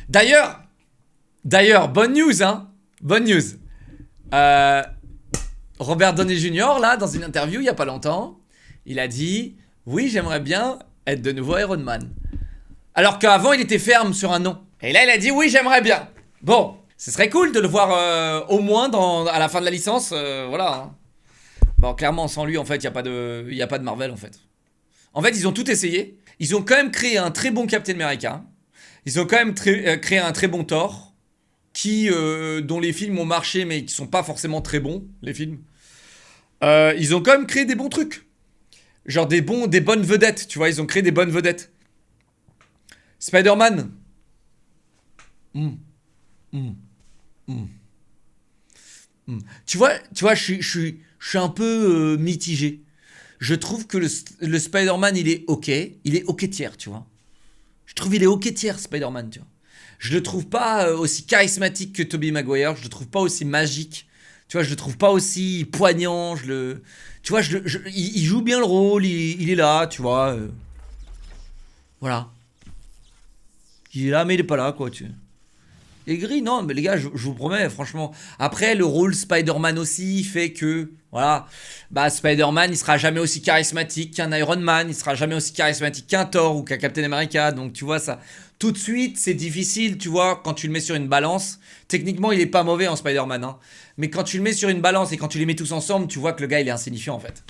D'ailleurs, bonne news, hein. Bonne news. Robert Downey Jr., là, dans une interview il y a pas longtemps, il a dit « Oui, j'aimerais bien être de nouveau Iron Man. » Alors qu'avant, il était ferme sur un non. Et là, il a dit « Oui, j'aimerais bien. » Bon, ce serait cool de le voir au moins à la fin de la licence, voilà. Hein. Bon, clairement, sans lui, en fait, il n'y a pas de Marvel, en fait. En fait, ils ont tout essayé. Ils ont quand même créé un très bon Captain America. Ils ont quand même créé un très bon Thor. Dont les films ont marché, mais qui sont pas forcément très bons, les films. Ils ont quand même créé des bons trucs. Genre des bonnes vedettes, tu vois. Ils ont créé des bonnes vedettes. Spider-Man. Tu vois, je suis un peu mitigé. Je trouve que le Spider-Man, il est ok. Il est ok tiers, tu vois. Je trouve il est ok tiers, Spider-Man, tu vois. Je le trouve pas aussi charismatique que Tobey Maguire. Je le trouve pas aussi magique. Tu vois, je le trouve pas aussi poignant. Tu vois, il joue bien le rôle. Il est là, tu vois. Voilà. Il est là, mais il est pas là, quoi. Il est gris, non, mais les gars, je vous promets, franchement. Après, le rôle Spider-Man aussi fait que, voilà, bah Spider-Man, il sera jamais aussi charismatique qu'un Iron Man, il sera jamais aussi charismatique qu'un Thor ou qu'un Captain America. Donc, tu vois, ça, tout de suite, c'est difficile, tu vois, quand tu le mets sur une balance. Techniquement, il est pas mauvais en Spider-Man, hein. Mais quand tu le mets sur une balance et quand tu les mets tous ensemble, tu vois que le gars, il est insignifiant, en fait.